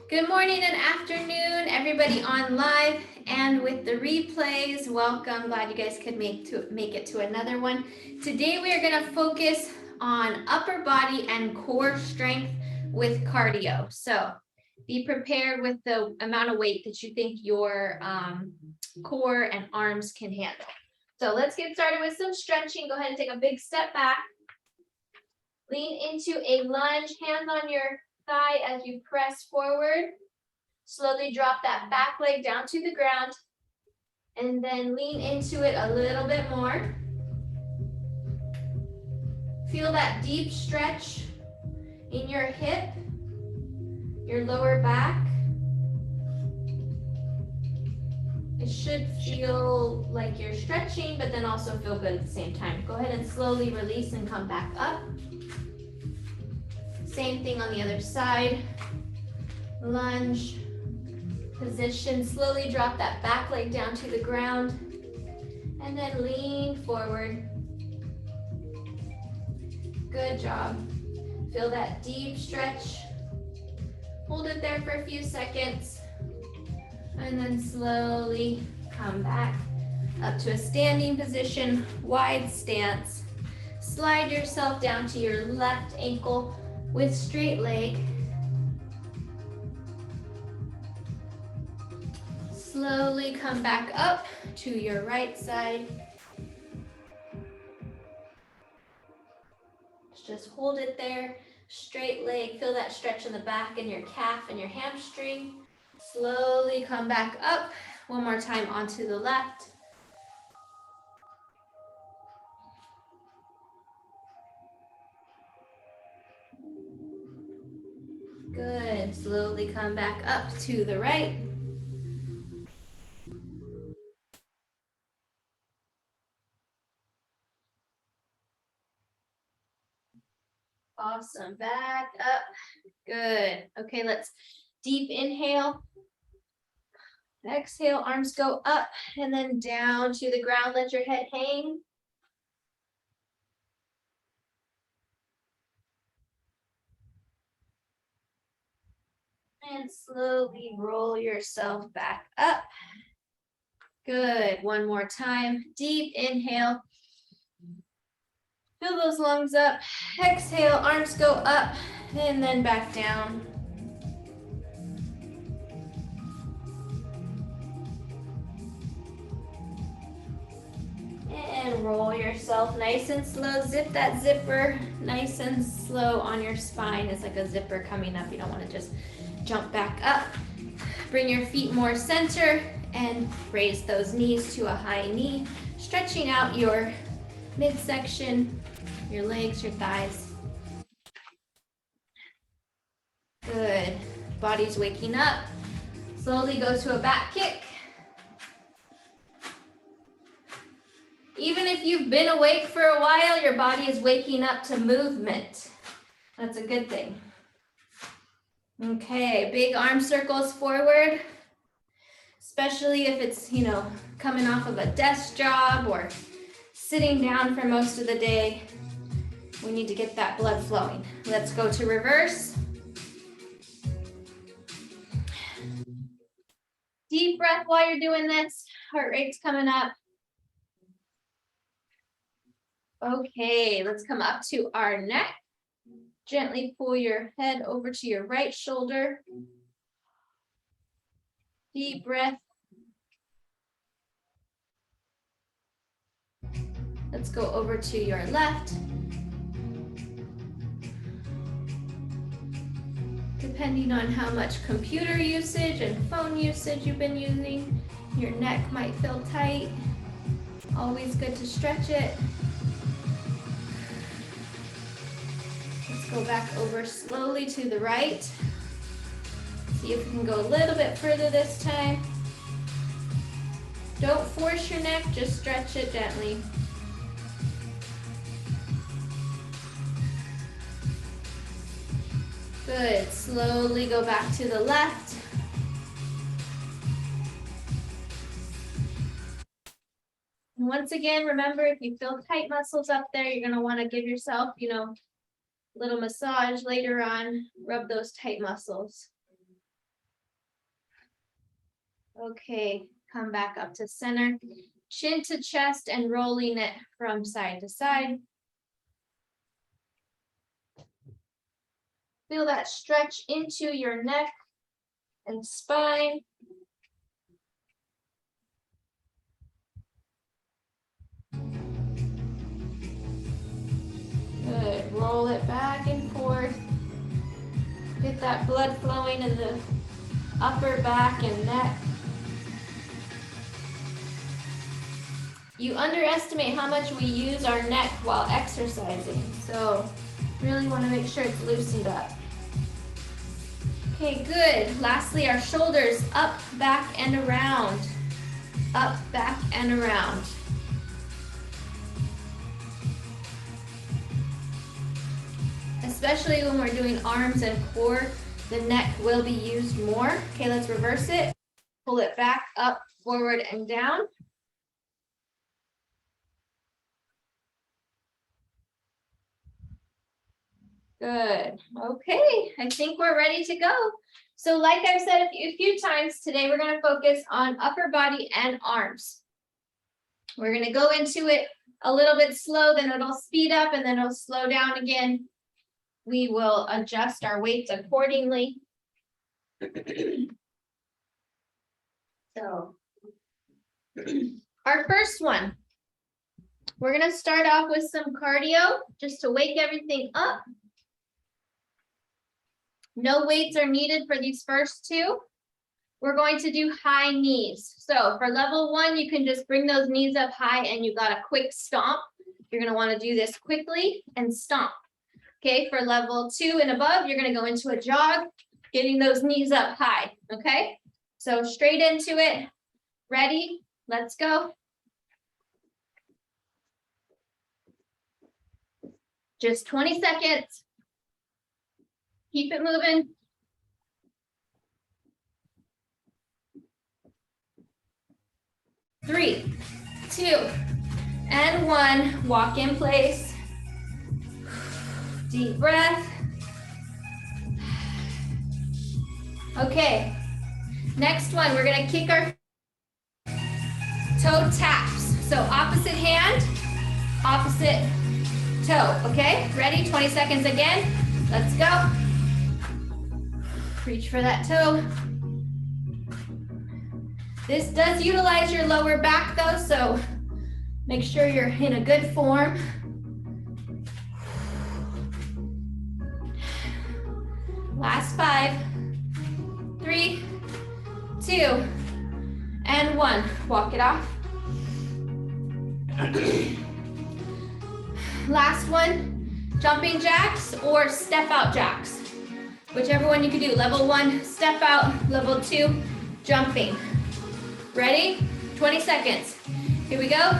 Good morning and afternoon, everybody on live and with the replays. Welcome. Glad you guys could make it to another one. Today we are going to focus on upper body and core strength with cardio. So be prepared with the amount of weight that you think your core and arms can handle. So let's get started with some stretching. Go ahead and take a big step back. Lean into a lunge, hands on your thigh as you press forward. Slowly drop that back leg down to the ground and then lean into it a little bit more. Feel that deep stretch in your hip, your lower back. It should feel like you're stretching, but then also feel good at the same time. Go ahead and slowly release and come back up. Same thing on the other side. Lunge. Position, slowly drop that back leg down to the ground and then lean forward. Good job. Feel that deep stretch. Hold it there for a few seconds and then slowly come back up to a standing position, wide stance. Slide yourself down to your left ankle with straight leg. Slowly come back up to your right side. Just hold it there, straight leg. Feel that stretch in the back and your calf and your hamstring. Slowly come back up. One more time onto the left. Good. Slowly come back up to the right. Awesome. Back up. Good. Okay, let's deep inhale. Exhale, arms go up and then down to the ground. Let your head hang. And slowly roll yourself back up. Good. One more time. Deep inhale. Fill those lungs up. Exhale, arms go up and then back down. And roll yourself nice and slow. Zip that zipper nice and slow on your spine. It's like a zipper coming up. You don't want to just jump back up. Bring your feet more center and raise those knees to a high knee, stretching out your midsection, your legs, your thighs. Good. Body's waking up. Slowly go to a back kick. Even if you've been awake for a while, your body is waking up to movement. That's a good thing. Okay, big arm circles forward, especially if it's, coming off of a desk job or sitting down for most of the day. We need to get that blood flowing. Let's go to reverse. Deep breath while you're doing this. Heart rate's coming up. Okay, let's come up to our neck. Gently pull your head over to your right shoulder. Deep breath. Let's go over to your left. Depending on how much computer usage and phone usage you've been using, your neck might feel tight. Always good to stretch it. Let's go back over slowly to the right. See if we can go a little bit further this time. Don't force your neck, just stretch it gently. Good. Slowly go back to the left. And once again, remember, if you feel tight muscles up there, you're going to want to give yourself, little massage later on, rub those tight muscles. Okay, come back up to center, chin to chest and rolling it from side to side. Feel that stretch into your neck and spine. Good, roll it back and forth. Get that blood flowing in the upper back and neck. You underestimate how much we use our neck while exercising. So really want to make sure it's loosened up. Okay, good. Lastly, our shoulders up, back, and around. Up, back, and around. Especially when we're doing arms and core, the neck will be used more. Okay, let's reverse it. Pull it back, up, forward, and down. Good. Okay, I think we're ready to go. So like I've said a few times today, we're going to focus on upper body and arms. We're going to go into it a little bit slow, then it'll speed up, and then it'll slow down again. We will adjust our weights accordingly. So, our first one, we're going to start off with some cardio just to wake everything up. No weights are needed for these first two. We're going to do high knees. So for level 1, you can just bring those knees up high and you got a quick stomp. You're going to want to do this quickly and stomp. Okay, for level 2 and above, you're going to go into a jog, getting those knees up high. Okay, so straight into it. Ready? Let's go. Just 20 seconds. Keep it moving. Three, 2, and 1. Walk in place. Deep breath. Okay, next one, we're gonna kick our toe taps. So opposite hand, opposite toe, okay? Ready? 20 seconds again. Let's go. Reach for that toe. This does utilize your lower back though, so make sure you're in a good form. Last 5, 3, 2, and 1. Walk it off. Last one, jumping jacks or step out jacks. Whichever one you can do. Level 1, step out. Level 2, jumping. Ready? 20 seconds. Here we go.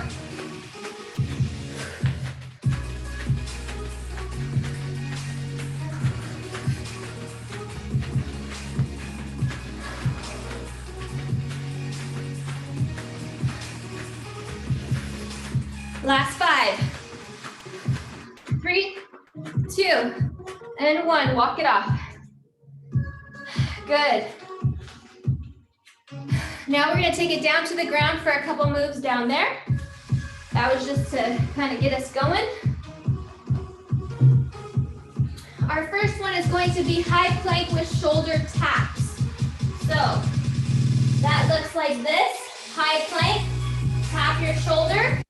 Last 5, 3, 2, and 1. Walk it off. Good. Now we're going to take it down to the ground for a couple moves down there. That was just to kind of get us going. Our first one is going to be high plank with shoulder taps. So that looks like this. High plank, tap your shoulder,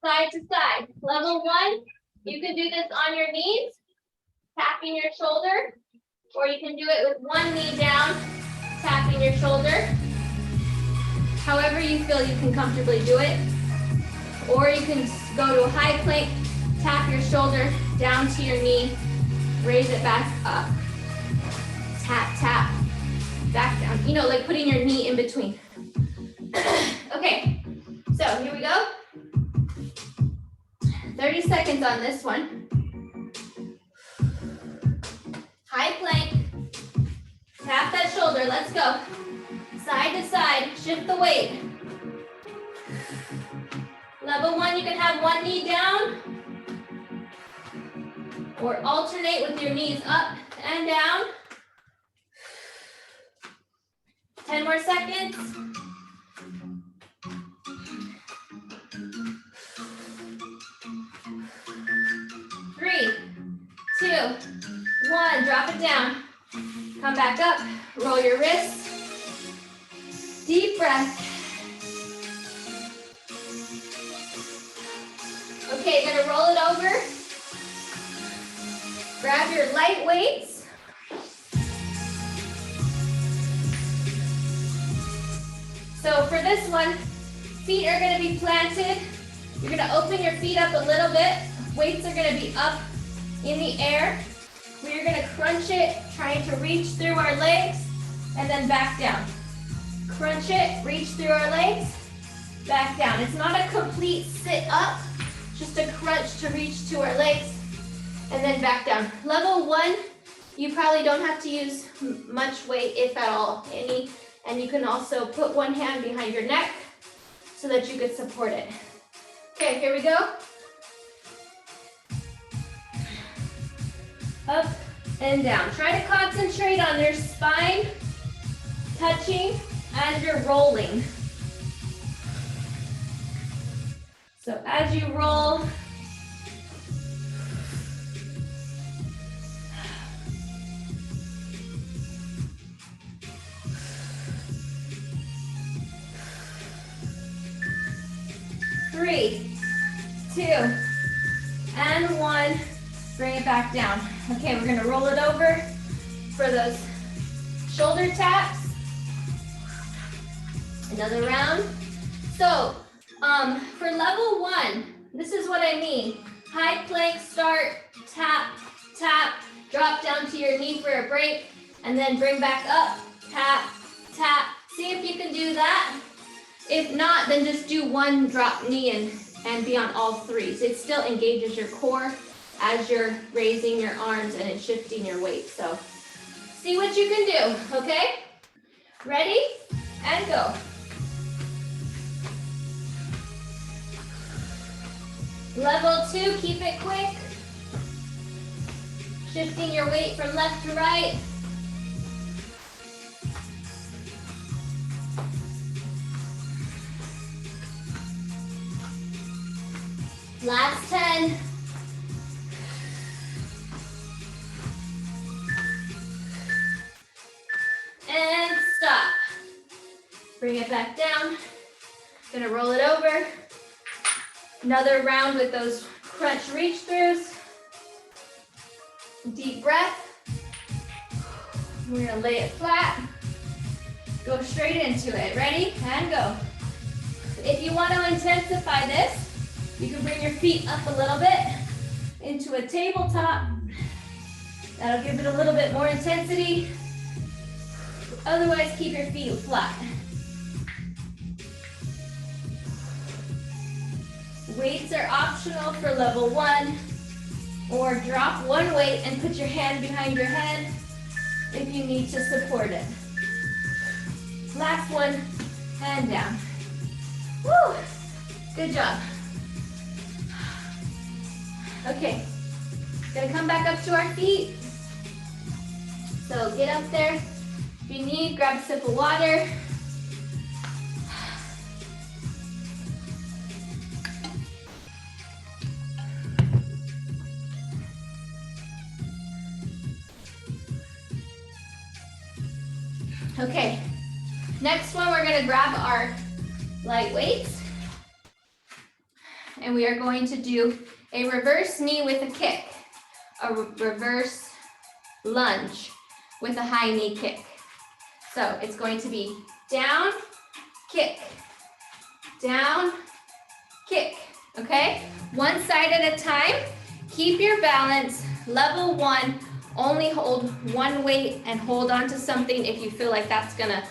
side to side. Level 1, you can do this on your knees, tapping your shoulder, or you can do it with one knee down, tapping your shoulder. However you feel you can comfortably do it. Or you can go to a high plank, tap your shoulder down to your knee, raise it back up. Tap, tap, back down. You know, like putting your knee in between. Okay, so here we go. 30 seconds on this one. High plank, tap that shoulder, let's go. Side to side, shift the weight. Level 1, you can have one knee down or alternate with your knees up and down. 10 more seconds. 3, 2, 1, drop it down. Come back up, roll your wrists. Deep breath. Okay, you're gonna roll it over. Grab your light weights. So for this one, feet are gonna be planted. You're gonna open your feet up a little bit. Weights are gonna be up in the air. We're gonna crunch it, trying to reach through our legs, and then back down. Crunch it, reach through our legs, back down. It's not a complete sit up, just a crunch to reach to our legs, and then back down. Level 1, you probably don't have to use much weight, if at all, any. And you can also put one hand behind your neck so that you could support it. Okay, here we go. Up and down. Try to concentrate on your spine touching as you're rolling. So as you roll, three, 2, and 1. Bring it back down. Okay, we're gonna roll it over for those shoulder taps. Another round. So, for level 1, this is what I mean. High plank start, tap, tap, drop down to your knee for a break, and then bring back up, tap, tap. See if you can do that. If not, then just do one drop knee and be on all 3s. It still engages your core as you're raising your arms and it's shifting your weight. So see what you can do, okay? Ready? And go. Level 2, keep it quick. Shifting your weight from left to right. Last 10. And stop. Bring it back down. Gonna roll it over. Another round with those crunch reach throughs. Deep breath. We're gonna lay it flat. Go straight into it. Ready? And go. If you want to intensify this, you can bring your feet up a little bit into a tabletop. That'll give it a little bit more intensity. Otherwise, keep your feet flat. Weights are optional for level 1, or drop one weight and put your hand behind your head if you need to support it. Last one, and down. Woo! Good job. Okay, gonna come back up to our feet. So get up there. If you need, grab a sip of water. Okay, next one, we're gonna grab our light weights and we are going to do a reverse knee with a kick, a reverse lunge with a high knee kick. So it's going to be down, kick, down, kick, okay? One side at a time. Keep your balance. Level 1, only hold one weight and hold on to something if you feel like that's gonna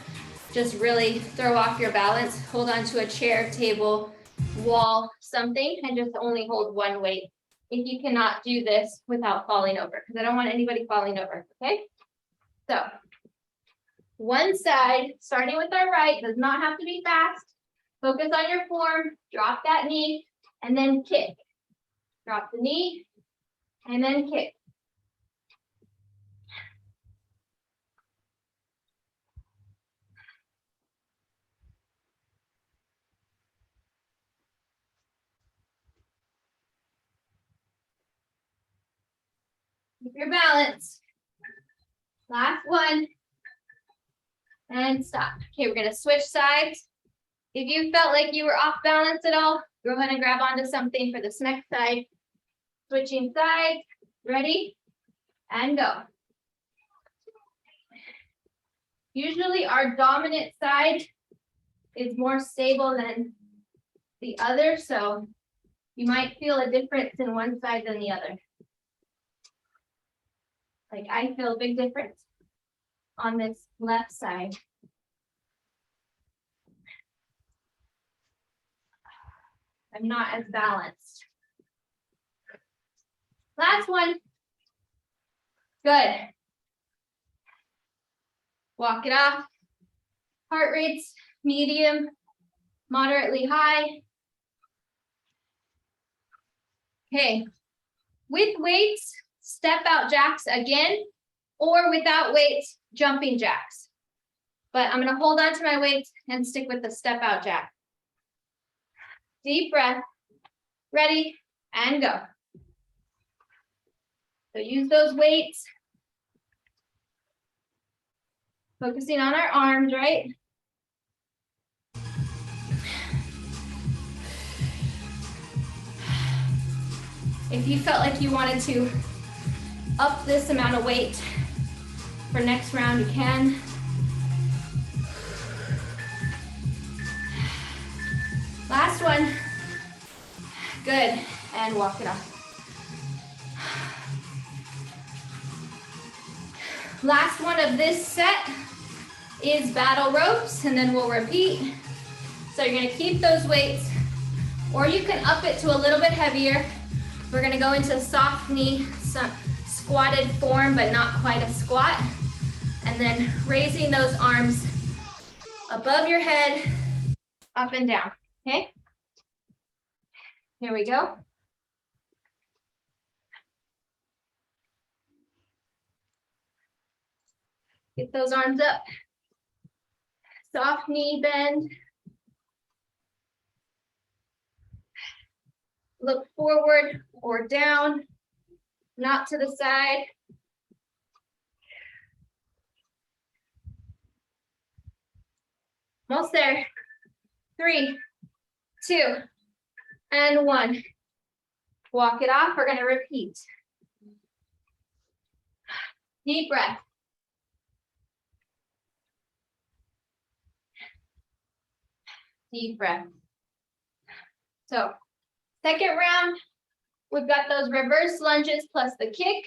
just really throw off your balance. Hold on to a chair, table, wall, something, and just only hold one weight if you cannot do this without falling over, because I don't want anybody falling over, okay? So, one side, starting with our right, does not have to be fast. Focus on your form, drop that knee, and then kick. Drop the knee, and then kick. your balance. Last one. And stop. Okay, we're gonna switch sides. If you felt like you were off balance at all, go ahead and grab onto something for this next side. Switching sides, ready, and go. Usually our dominant side is more stable than the other, so you might feel a difference in one side than the other. Like I feel a big difference on this left side. I'm not as balanced. Last one. Good. Walk it off. Heart rate's medium, moderately high. Okay. With weights, step out jacks again, or without weights, jumping jacks. But I'm gonna hold on to my weights and stick with the step out jack. Deep breath, ready, and go. So use those weights. Focusing on our arms, right? If you felt like you wanted to up this amount of weight for next round, you can. Last one. Good. And walk it off. Last one of this set is battle ropes, and then we'll repeat. So you're gonna keep those weights, or you can up it to a little bit heavier. We're gonna go into soft knee, squatted form, but not quite a squat. And then raising those arms above your head, up and down, okay? Here we go. Get those arms up. Soft knee bend. Look forward or down, not to the side. Almost there. 3, 2, and 1. Walk it off. We're going to repeat. Deep breath. Deep breath. So, second round, we've got those reverse lunges plus the kick,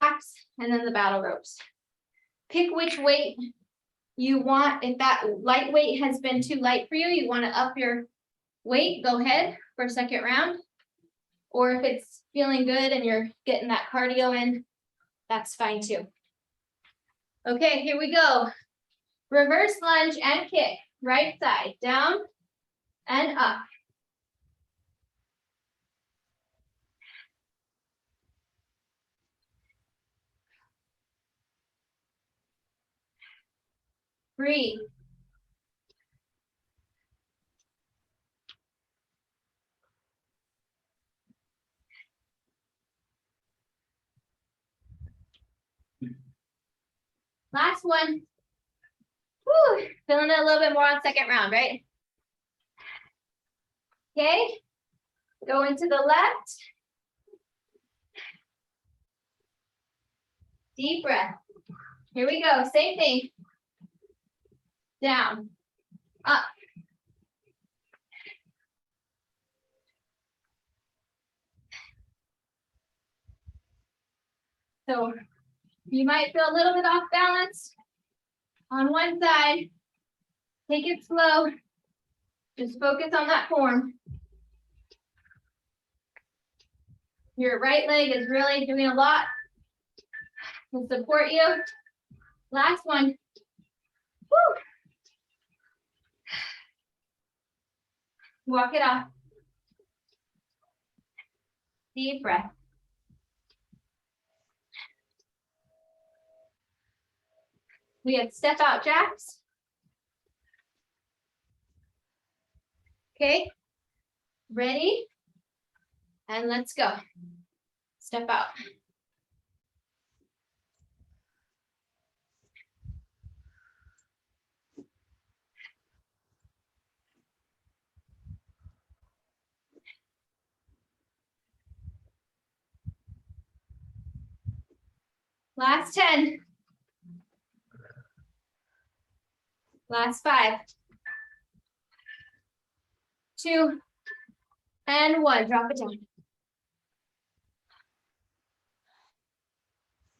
and then the battle ropes. Pick which weight you want. If that light weight has been too light for you, you want to up your weight, go ahead for a second round. Or if it's feeling good and you're getting that cardio in, that's fine too. Okay, here we go. Reverse lunge and kick. Right side, down and up. Breathe. Last one. Whew, feeling it a little bit more on second round, right? Okay, go into the left. Deep breath. Here we go, same thing. Down, up. So you might feel a little bit off balance on one side. Take it slow. Just focus on that form. Your right leg is really doing a lot to support you. Last one. Woo. Walk it off. Deep breath. We have step out jacks. Okay, ready? And let's go. Step out. Last 10. Last 5. 2 and 1. Drop it down.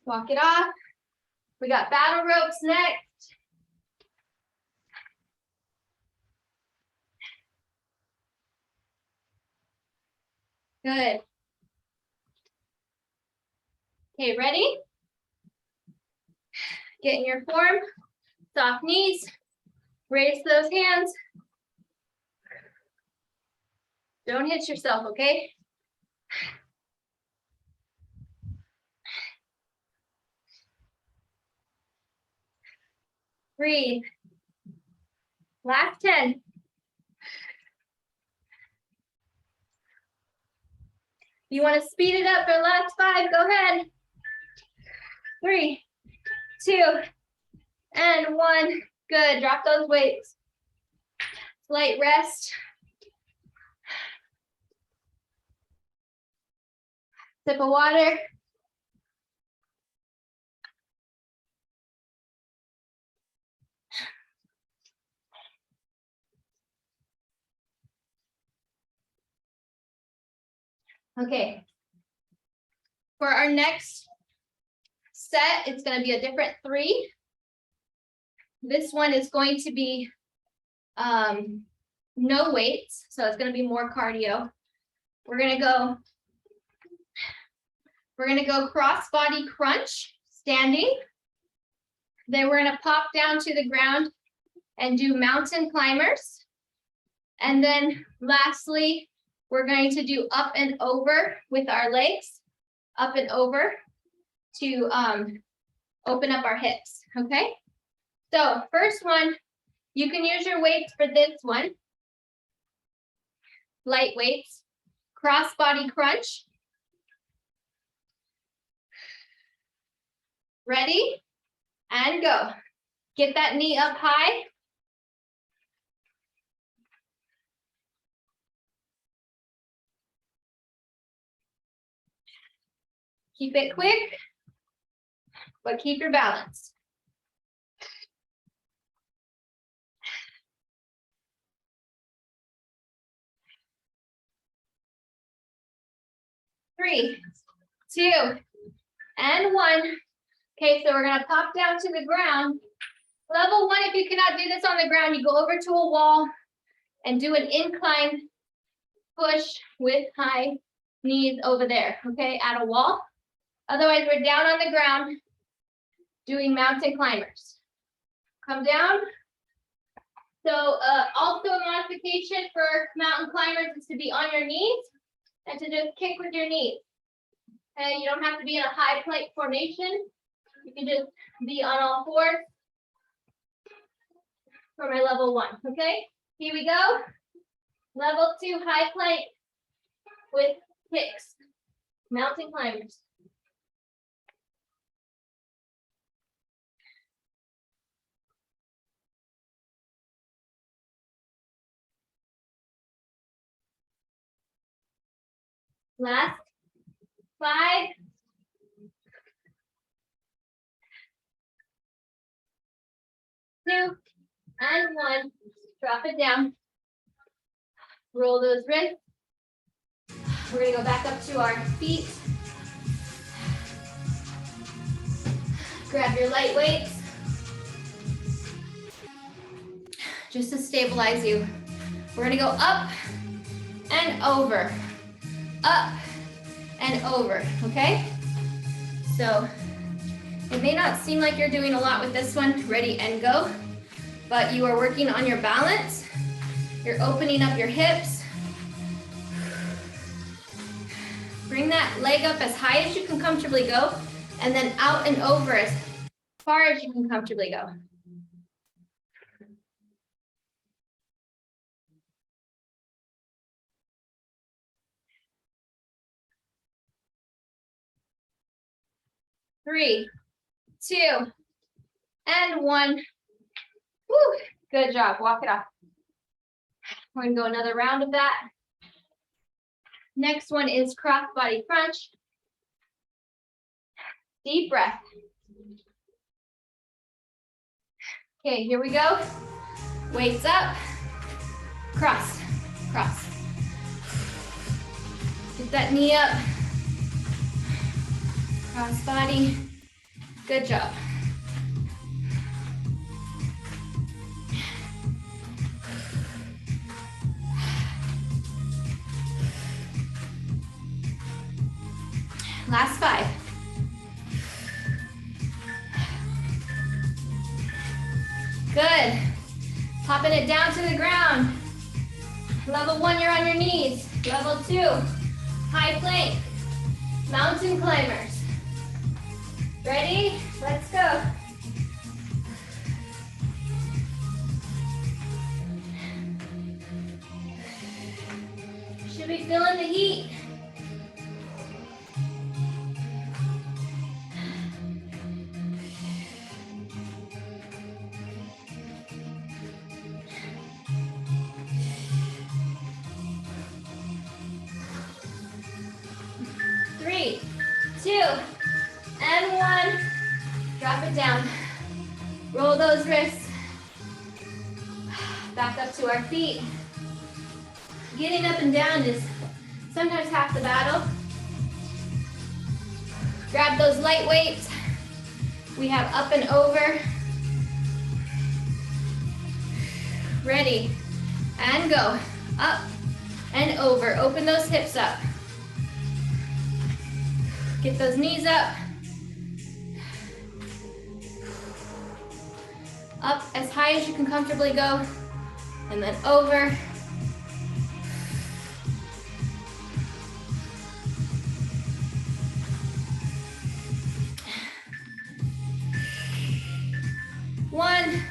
Walk it off. We got battle ropes next. Good. Okay, ready? Get in your form. Soft knees. Raise those hands. Don't hit yourself, okay? Breathe. Last 10. If you want to speed it up for last 5, go ahead. 3, 2, and 1. Good. Drop those weights. Slight rest. Sip of water. Okay. For our next set, it's going to be a different 3. This one is going to be no weights, so it's going to be more cardio. We're going to go cross body crunch, standing. Then we're going to pop down to the ground and do mountain climbers. And then lastly, we're going to do up and over with our legs, up and over to open up our hips, okay? So first one, you can use your weights for this one. Light weights, cross body crunch. Ready? And go. Get that knee up high. Keep it quick, but keep your balance. 3, 2, and 1. Okay, so we're gonna pop down to the ground. Level 1, if you cannot do this on the ground, you go over to a wall and do an incline push with high knees over there, okay, at a wall. Otherwise, we're down on the ground doing mountain climbers. Come down. So also a modification for mountain climbers is to be on your knees and to just kick with your knees. Okay, you don't have to be in a high plank formation. You can just be on all fours for my level 1, okay? Here we go. Level 2 high plank with kicks, mountain climbers. Last 5. 2, and 1. Drop it down. Roll those wrists. We're gonna go back up to our feet. Grab your light weights. Just to stabilize you. We're gonna go up and over. Up and over, okay? So it may not seem like you're doing a lot with this one, ready and go, but you are working on your balance. You're opening up your hips. Bring that leg up as high as you can comfortably go, and then out and over as far as you can comfortably go. Three, 2, and 1. Woo, good job. Walk it off. We're gonna go another round of that. Next one is cross body crunch. Deep breath. Okay, here we go. Weights up. Cross, cross. Get that knee up. Cross body. Good job. Last 5. Good. Popping it down to the ground. Level 1, you're on your knees. Level 2, high plank. Mountain climbers. Ready? Let's go. Should be feeling the heat. Three, 2, and 1. Drop it down. Roll those wrists. Back up to our feet. Getting up and down is sometimes half the battle. Grab those light weights. We have up and over. Ready, and go. Up and over. Open those hips up. Get those knees up. Up as high as you can comfortably go. And then over. One,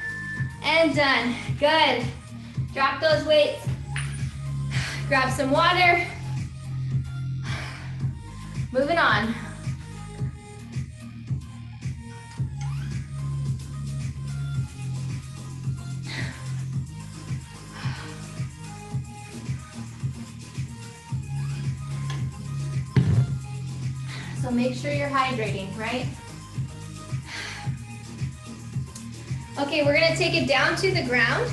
and done. Good. Drop those weights. Grab some water. Moving on. So make sure you're hydrating, right? Okay, we're gonna take it down to the ground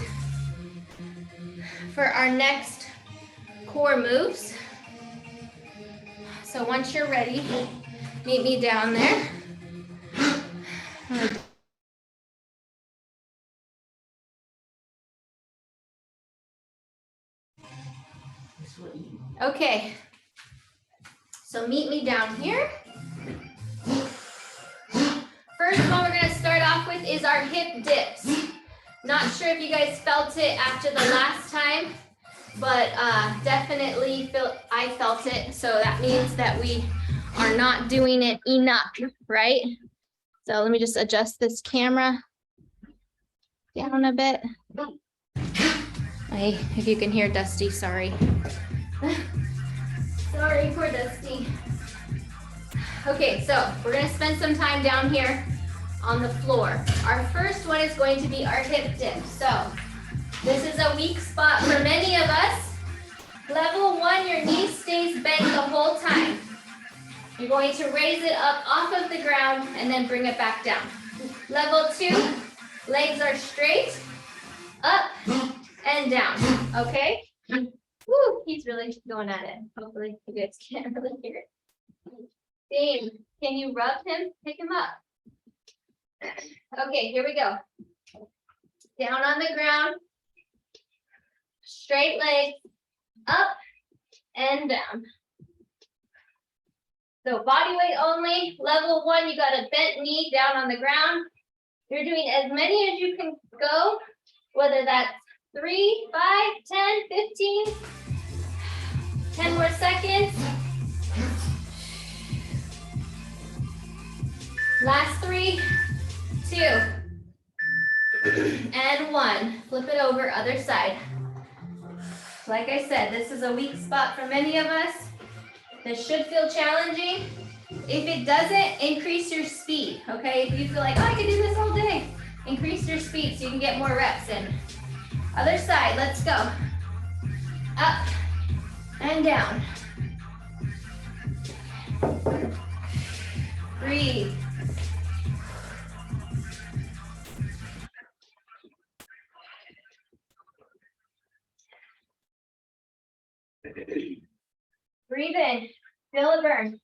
for our next core moves. So once you're ready, meet me down there. Okay, so meet me down here. First one we're gonna start off with is our hip dips. Not sure if you guys felt it after the last time, but definitely I felt it. So that means that we are not doing it enough, right? So let me just adjust this camera down a bit. Hey, if you can hear Dusty, sorry. Sorry, poor Dusty. Okay, so we're gonna spend some time down here on the floor. Our first one is going to be our hip dip. So this is a weak spot for many of us. Level 1, your knee stays bent the whole time. You're going to raise it up off of the ground and then bring it back down. Level 2, legs are straight, up and down, okay? Woo, he's really going at it. Hopefully you guys can't really hear it. Dane, can you rub him? Pick him up. Okay, here we go. Down on the ground, straight legs, up and down. So body weight only, level 1, you got a bent knee down on the ground. You're doing as many as you can go, whether that's 3, 5, 10, 15, 10 more seconds. Last 3, 2, and 1. Flip it over, other side. Like I said, this is a weak spot for many of us. This should feel challenging. If it doesn't, increase your speed, okay? If you feel like, oh, I can do this all day, increase your speed so you can get more reps in. Other side, let's go. Up and down. Breathe. Breathe in, feel a burn.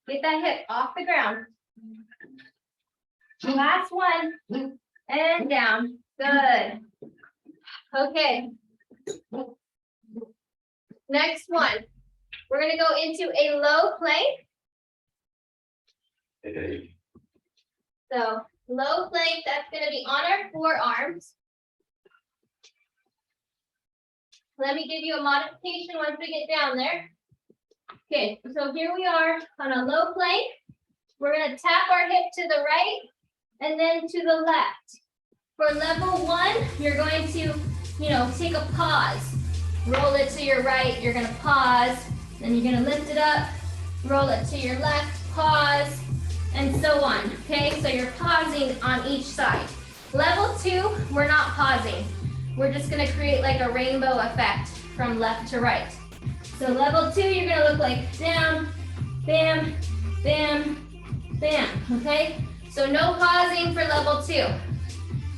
Get that hip off the ground. Last one, and down, good. Okay. Next one, we're gonna go into a low plank. So low plank, that's gonna be on our forearms. Let me give you a modification once we get down there. Okay, so here we are on a low plank. We're gonna tap our hip to the right and then to the left. For level 1, you're going to, take a pause. Roll it to your right, you're gonna pause, then you're gonna lift it up, roll it to your left, pause, and so on, okay? So you're pausing on each side. Level 2, we're not pausing. We're just gonna create like a rainbow effect from left to right. So level 2, you're gonna look like down, bam, bam, bam, okay? So no pausing for level 2.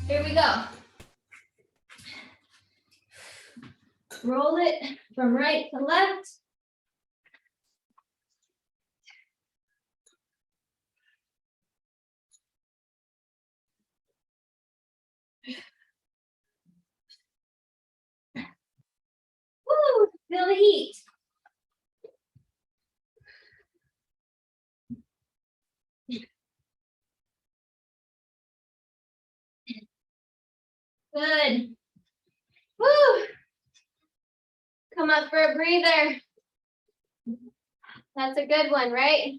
Here we go. Roll it from right to left. Woo, feel the heat. Good. Woo. Come up for a breather. That's a good one, right?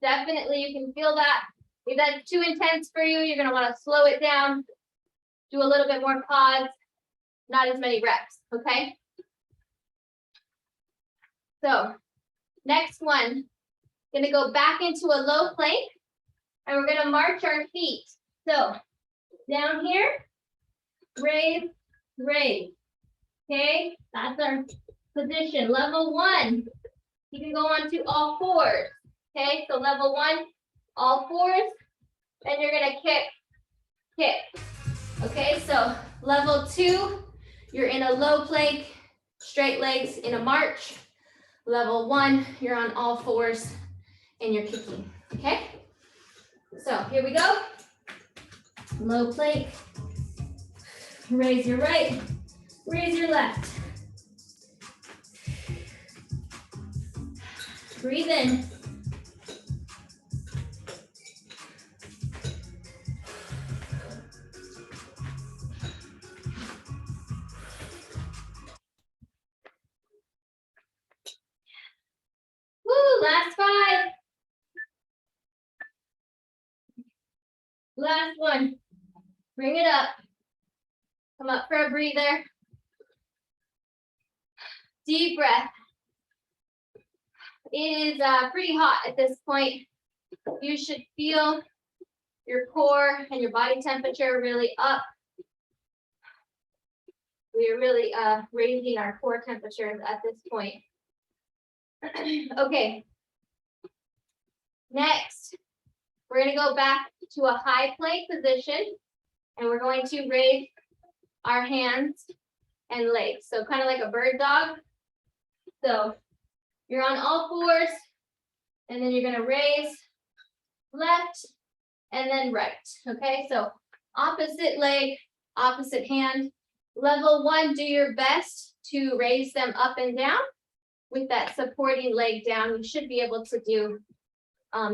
Definitely, you can feel that. If that's too intense for you, you're gonna wanna slow it down, do a little bit more pause, not as many reps, okay? So, next one, gonna go back into a low plank, and we're gonna march our feet. So, down here, raise, raise, okay? That's our position. Level 1, you can go on to all fours, okay? So level 1, all fours, and you're gonna kick, kick. Okay, so level 2, you're in a low plank, straight legs in a march. Level 1, you're on all fours and you're kicking, okay? So here we go. Low plank, raise your right, raise your left. Breathe in. Woo, last 5. Last one. Bring it up. Come up for a breather. Deep breath. It is pretty hot at this point. You should feel your core and your body temperature really up. We are really raising our core temperatures at this point. Okay. Next, we're going to go back to a high plank position, and we're going to raise our hands and legs. So kind of like a bird dog. So you're on all fours, and then you're going to raise left and then right. Okay, so opposite leg, opposite hand. Level 1, do your best to raise them up and down with that supporting leg down. You should be able to do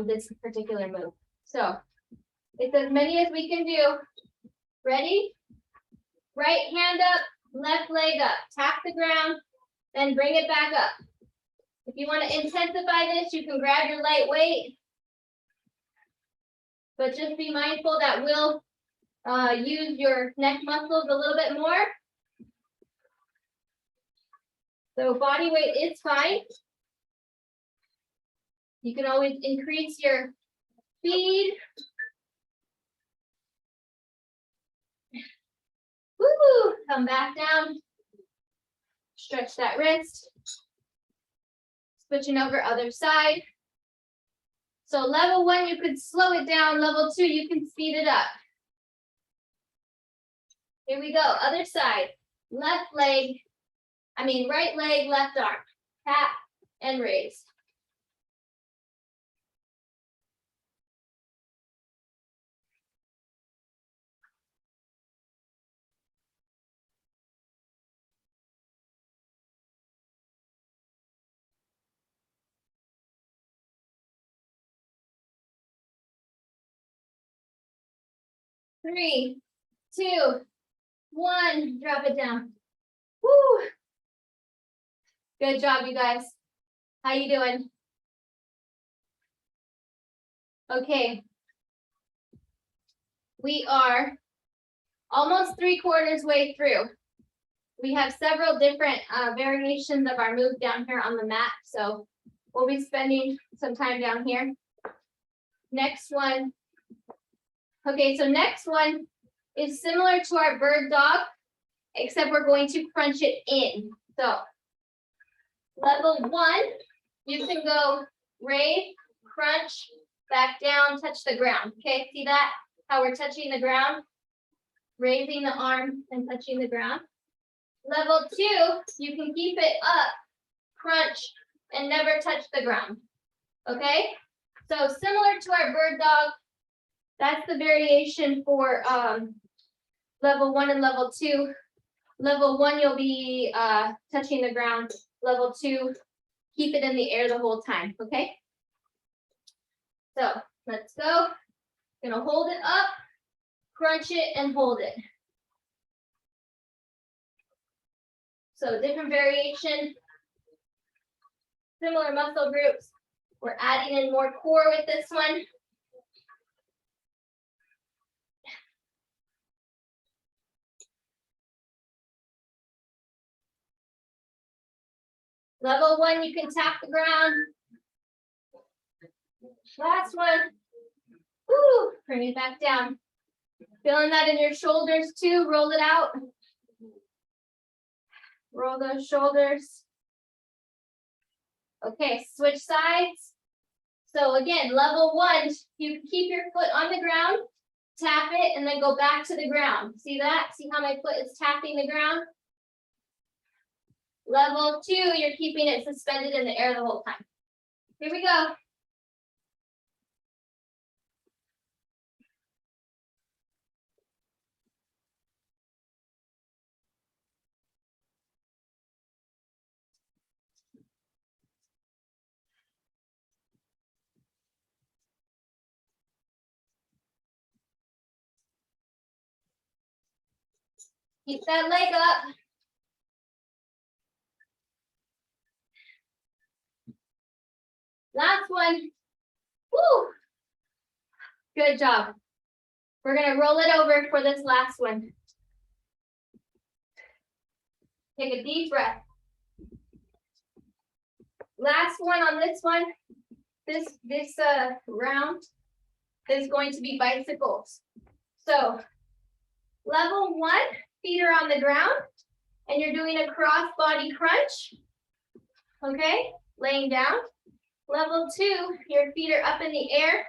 this particular move. So it's as many as we can do. Ready? Right hand up, left leg up. Tap the ground, then bring it back up. If you want to intensify this, you can grab your light weight. But just be mindful that we'll use your neck muscles a little bit more. So body weight is fine. You can always increase your speed. Woo! Come back down. Stretch that wrist. Switching over other side. So level 1, you could slow it down. Level 2, you can speed it up. Here we go, other side. Left leg, Right leg, left arm. Tap and raise. Three, two, one, drop it down. Woo. Good job, you guys. How you doing? Okay. We are almost 3/4 way through. We have several different variations of our move down here on the mat, so we'll be spending some time down here. Next one. Okay, so next one is similar to our bird dog, except we're going to crunch it in. So level 1, you can go raise, crunch, back down, touch the ground. Okay, see that? How we're touching the ground? Raising the arm and touching the ground. Level 2, you can keep it up, crunch, and never touch the ground. Okay? So similar to our bird dog, that's the variation for level 1 and level 2. Level 1, you'll be touching the ground. Level 2, keep it in the air the whole time, okay? So let's go. Gonna hold it up, crunch it, and hold it. So different variation, similar muscle groups. We're adding in more core with this one. Level 1, you can tap the ground. Last one. Woo, bring it back down. Feeling that in your shoulders too, roll it out. Roll those shoulders. Okay, switch sides. So again, level 1, you keep your foot on the ground, tap it, and then go back to the ground. See that? See how my foot is tapping the ground? Level 2, you're keeping it suspended in the air the whole time. Here we go. Keep that leg up. Last one. Woo. Good job. We're gonna roll it over for this last one. Take a deep breath. Last one on this one. This round is going to be bicycles. So level 1, feet are on the ground, and you're doing a cross body crunch. Okay, laying down. Level 2, your feet are up in the air,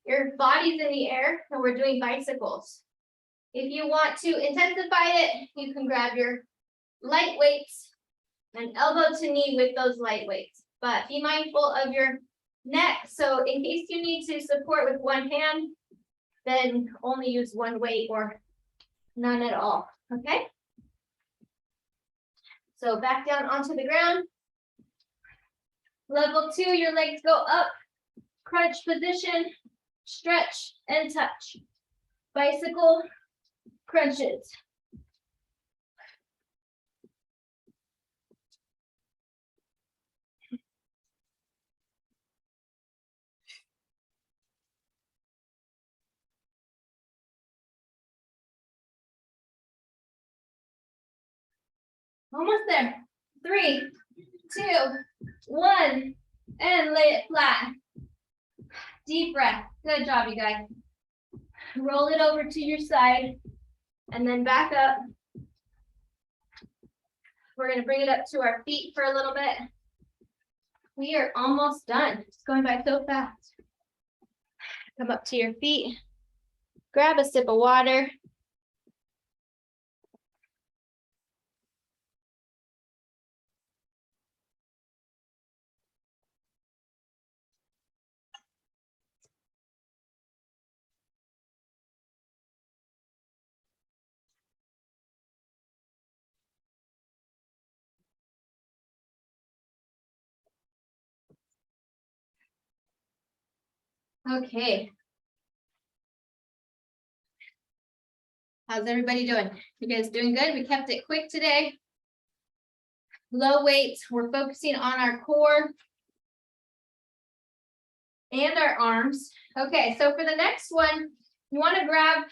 your body's in the air, and we're doing bicycles. If you want to intensify it, you can grab your light weights and elbow to knee with those light weights. But be mindful of your neck. So in case you need to support with one hand, then only use one weight or none at all. Okay? So back down onto the ground. Level 2, your legs go up, crunch position, stretch and touch. Bicycle crunches. Almost there. 3, 2, 1, and lay it flat. Deep breath. Good job, you guys. Roll it over to your side and then back up. We're going to bring it up to our feet for a little bit. We are almost done. It's going by so fast. Come up to your feet. Grab a sip of water. Okay. How's everybody doing? You guys doing good? We kept it quick today. Low weights. We're focusing on our core and our arms. Okay, so for the next one, you want to grab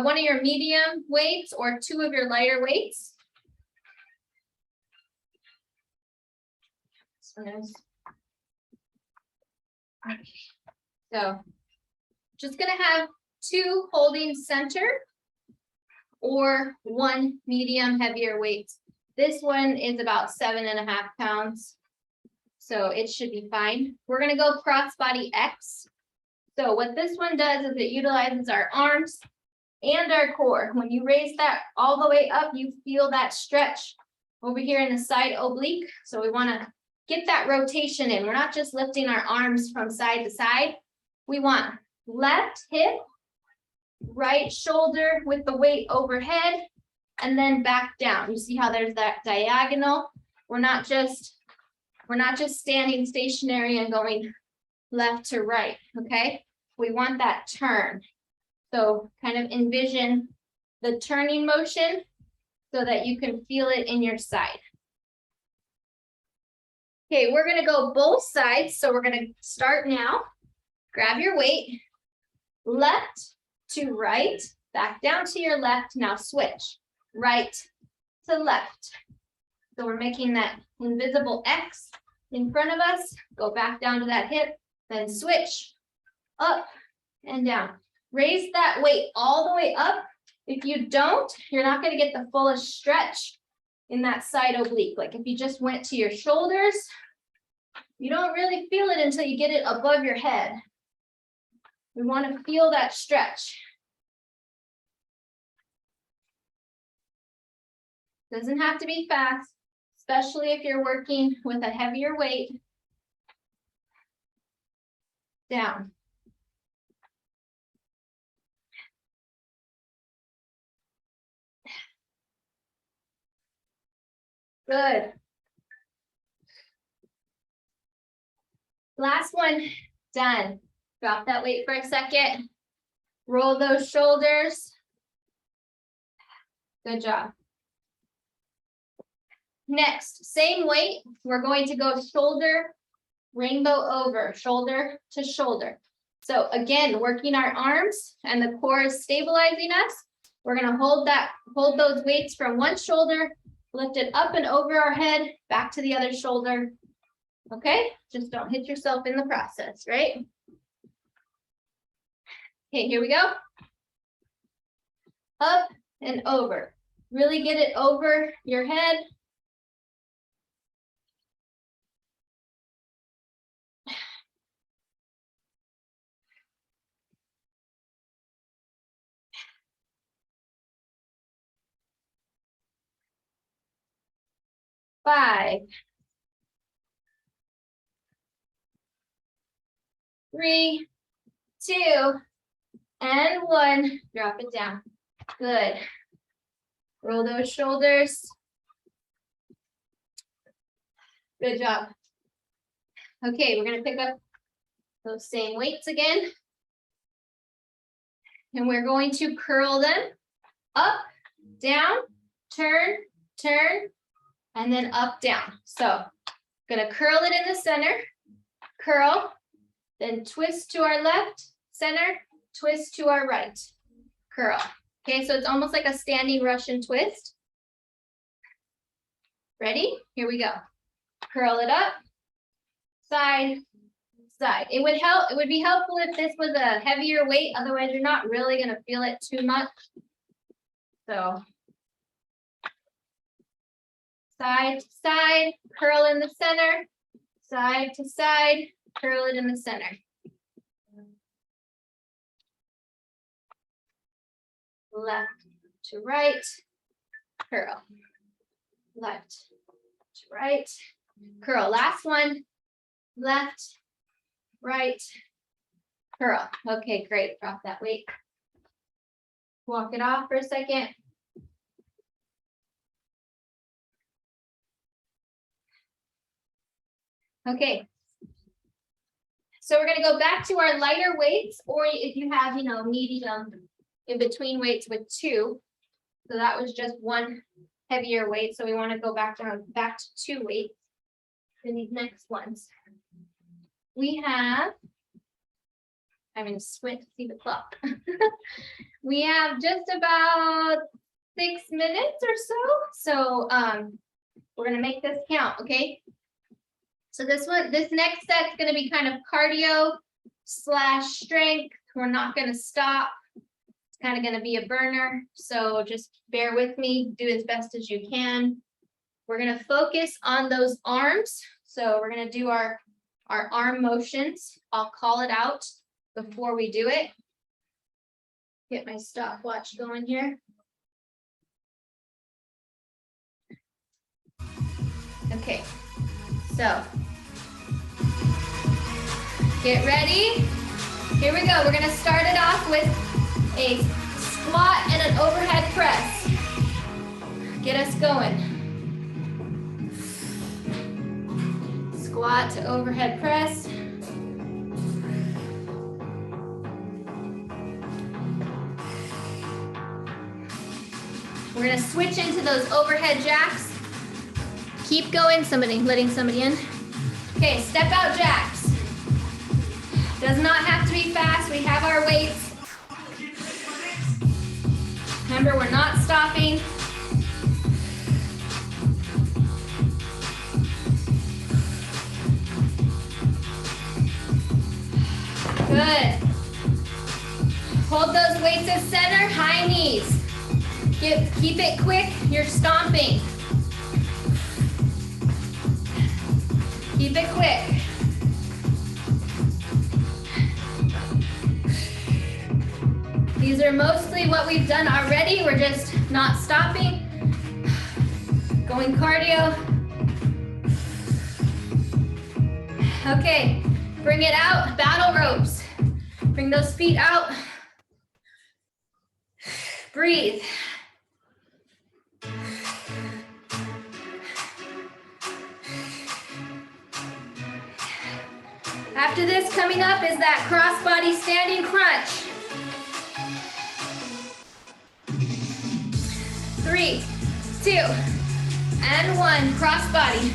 one of your medium weights or two of your lighter weights. Okay. So just going to have two holding center or one medium heavier weight. This one is about 7.5 pounds. So it should be fine. We're going to go crossbody X. So what this one does is it utilizes our arms and our core. When you raise that all the way up, you feel that stretch over here in the side oblique. So we want to get that rotation in. We're not just lifting our arms from side to side. We want left hip, right shoulder with the weight overhead, and then back down. You see how there's that diagonal? We're not just standing stationary and going left to right, okay? We want that turn. So kind of envision the turning motion so that you can feel it in your side. Okay, we're gonna go both sides. So we're gonna start now. Grab your weight, left to right, back down to your left. Now switch, right to left. So we're making that invisible X in front of us. Go back down to that hip, then switch up and down. Raise that weight all the way up. If you don't, you're not going to get the fullest stretch in that side oblique. Like if you just went to your shoulders, you don't really feel it until you get it above your head. We want to feel that stretch. Doesn't have to be fast, especially if you're working with a heavier weight. Down. Good. Last one, done. Drop that weight for a second. Roll those shoulders. Good job. Next, same weight. We're going to go shoulder, rainbow over, shoulder to shoulder. So again, working our arms and the core is stabilizing us. We're going to hold those weights from one shoulder, lift it up and over our head, back to the other shoulder. Okay, just don't hit yourself in the process, right? Okay, here we go. Up and over. Really get it over your head. Five, 3, 2, and 1. Drop it down. Good. Roll those shoulders. Good job. Okay, we're going to pick up those same weights again. And we're going to curl them up, down, turn, turn, and then up, down. So going to curl it in the center, curl, then twist to our left, center, twist to our right, curl. Okay, so it's almost like a standing Russian twist. Ready? Here we go. Curl it up, side, side. It would be helpful if this was a heavier weight, otherwise you're not really going to feel it too much. So side to side, curl in the center, side to side, curl it in the center. Left to right, curl. Left to right, curl. Last one, left, right, curl. Okay, great. Drop that weight. Walk it off for a second. Okay. So we're gonna go back to our lighter weights, or if you have, medium in between weights with two. So that was just one heavier weight. So we want to go back to two weights in these next ones. We have, I'm going to squint to see the clock. We have just about 6 minutes or so. So we're going to make this count, okay? So this next set is going to be kind of cardio / strength. We're not going to stop. It's kind of going to be a burner. So just bear with me, do as best as you can. We're going to focus on those arms. So we're going to do our arm motions. I'll call it out before we do it. Get my stopwatch going here. Okay, so get ready. Here we go. We're going to start it off with a squat and an overhead press. Get us going. Squat to overhead press. We're going to switch into those overhead jacks. Keep going, letting somebody in. Okay, step out jacks. Does not have to be fast. We have our weights. Remember, we're not stopping. Good. Hold those weights at center, high knees. Keep it quick, you're stomping. Keep it quick. These are mostly what we've done already. We're just not stopping. Going cardio. Okay, bring it out, battle ropes. Bring those feet out. Breathe. After this, coming up is that cross-body standing crunch. 3, 2, and 1. Cross-body.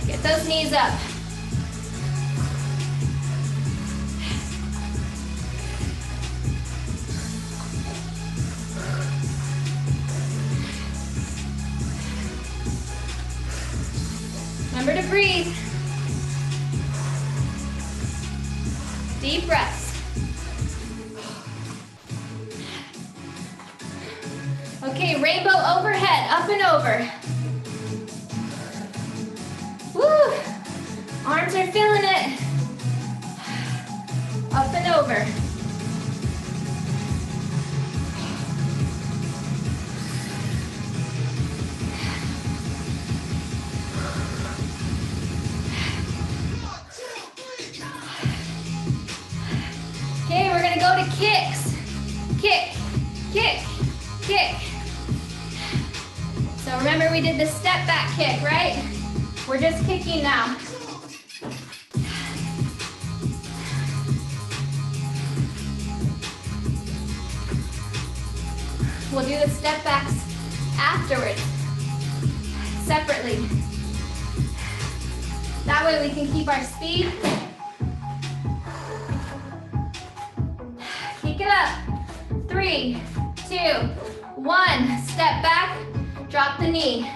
Get those knees up. Remember to breathe. Deep breaths. Okay, rainbow overhead, up and over. Woo! Arms are feeling it. Up and over. Okay, we're gonna go to kicks. Kick, kick, kick. So remember we did the step back kick, right? We're just kicking now. We'll do the step backs afterwards, separately. That way we can keep our speed. Kick it up. 3, 2, 1. Step back, drop the knee.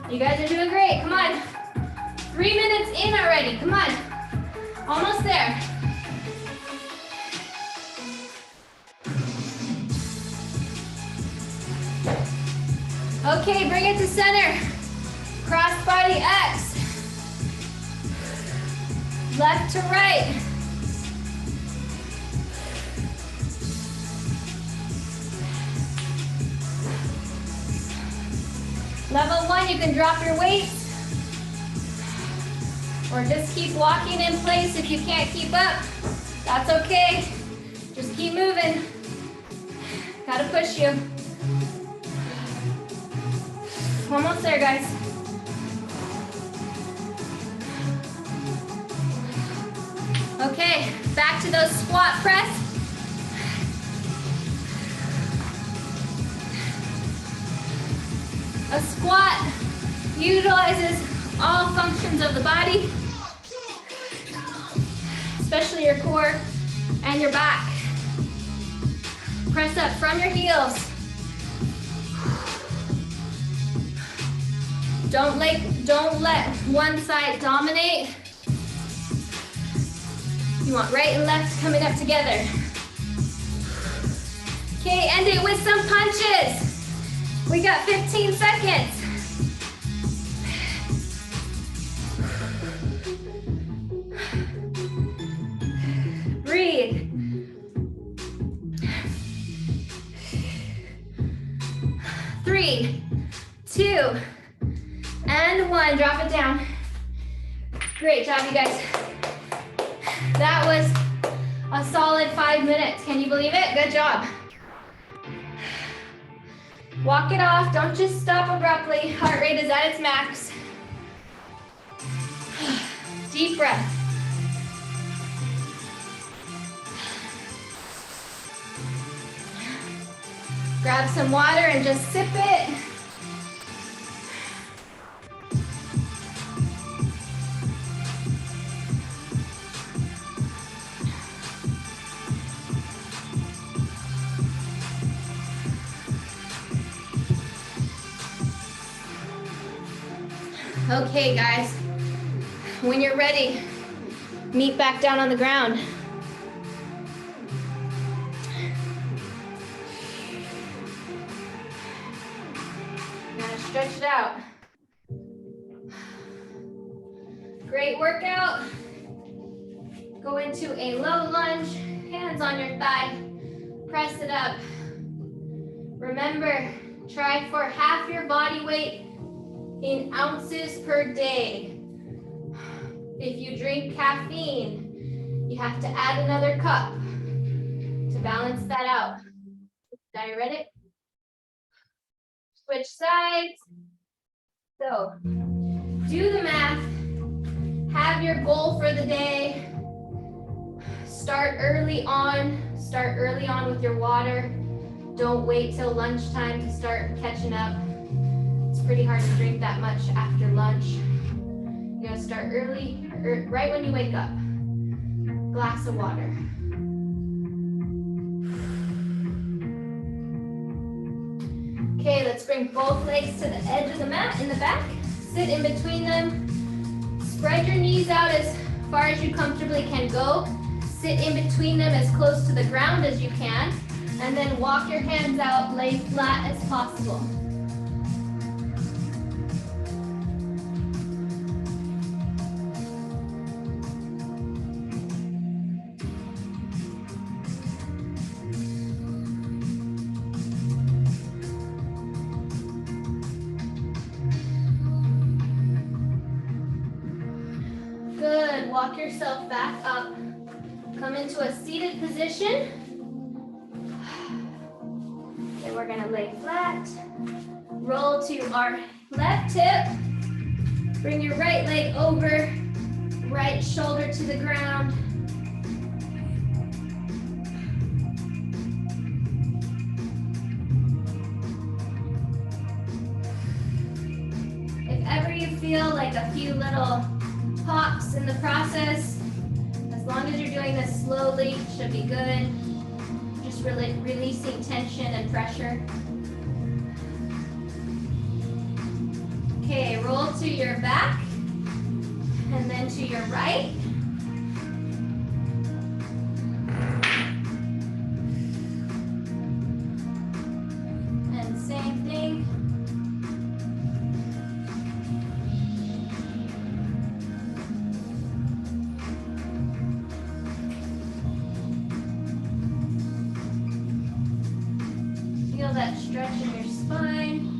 You guys are doing great, come on. 3 minutes in already, come on. Almost there. Okay, bring it to center. Cross body X. Left to right. Level 1, you can drop your weights or just keep walking in place if you can't keep up. That's okay. Just keep moving. Gotta push you. Almost there, guys. Okay, back to those squat press. A squat utilizes all functions of the body, especially your core and your back. Press up from your heels. Don't let one side dominate. You want right and left coming up together. Okay, end it with some punches. We got 15 seconds. Breathe. 3, 2, and 1. Drop it down. Great job, you guys. That was a solid 5 minutes. Can you believe it? Good job. Walk it off. Don't just stop abruptly. Heart rate is at its max. Deep breath. Grab some water and just sip it. Okay, guys, when you're ready, meet back down on the ground. Now stretch it out. Great workout. Go into a low lunge, hands on your thigh, press it up. Remember, try for half your body weight in ounces per day. If you drink caffeine, you have to add another cup to balance that out. Diuretic. Switch sides. So, do the math. Have your goal for the day. Start early on. Start early on with your water. Don't wait till lunchtime to start catching up. It's pretty hard to drink that much after lunch. You gotta start early, right when you wake up. Glass of water. Okay, let's bring both legs to the edge of the mat in the back. Sit in between them. Spread your knees out as far as you comfortably can go. Sit in between them as close to the ground as you can. And then walk your hands out, lay flat as possible. Good, walk yourself back up. Come into a seated position. Then we're gonna lay flat. Roll to our left hip. Bring your right leg over, right shoulder to the ground. If ever you feel like a few little pops in the process, as long as you're doing this slowly, should be good. Just releasing tension and pressure. Okay, roll to your back and then to your right. And same thing. Feel that stretch in your spine.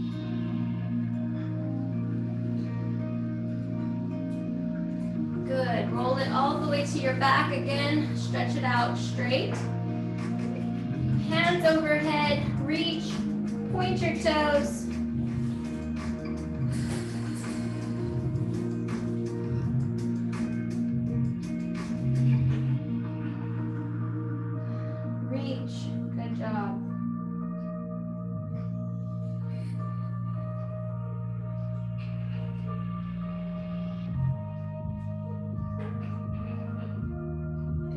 Good. Roll it all the way to your back again. Stretch it out straight. Hands overhead. Reach. Point your toes.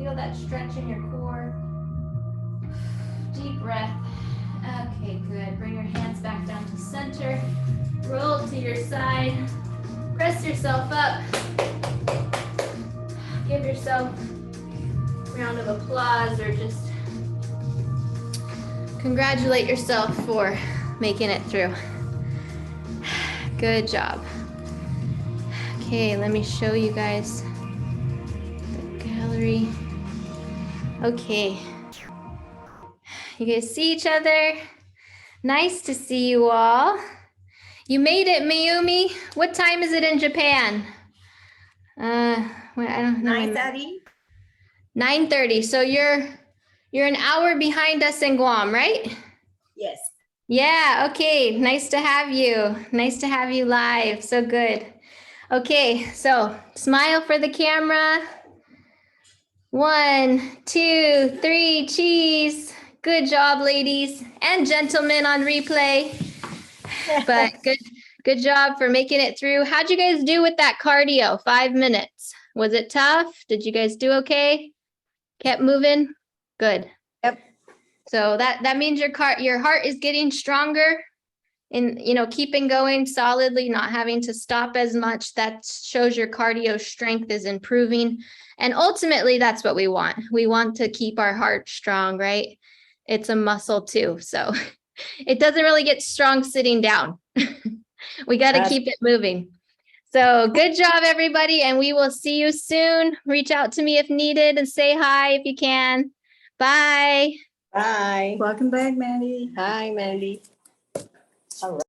Feel that stretch in your core. Deep breath. Okay, good. Bring your hands back down to center. Roll to your side. Press yourself up. Give yourself a round of applause or just congratulate yourself for making it through. Good job. Okay, let me show you guys the gallery. Okay. You guys see each other? Nice to see you all. You made it, Mayumi. What time is it in Japan? I don't know. 9:30. 9:30. So you're an hour behind us in Guam, right? Yes. Yeah, okay. Nice to have you. Nice to have you live. So good. Okay, so smile for the camera. 1, 2, 3, cheese. Good job, ladies and gentlemen on replay. But good job for making it through. How'd you guys do with that cardio? 5 minutes. Was it tough? Did you guys do okay? Kept moving? Good. Yep. So that means your heart is getting stronger and, keeping going solidly, not having to stop as much. That shows your cardio strength is improving. And ultimately, that's what we want. We want to keep our heart strong, right? It's a muscle too. So it doesn't really get strong sitting down. We got to keep it moving. So good job, everybody. And we will see you soon. Reach out to me if needed and say hi if you can. Bye. Bye. Welcome back, Mandy. Hi, Mandy. All right.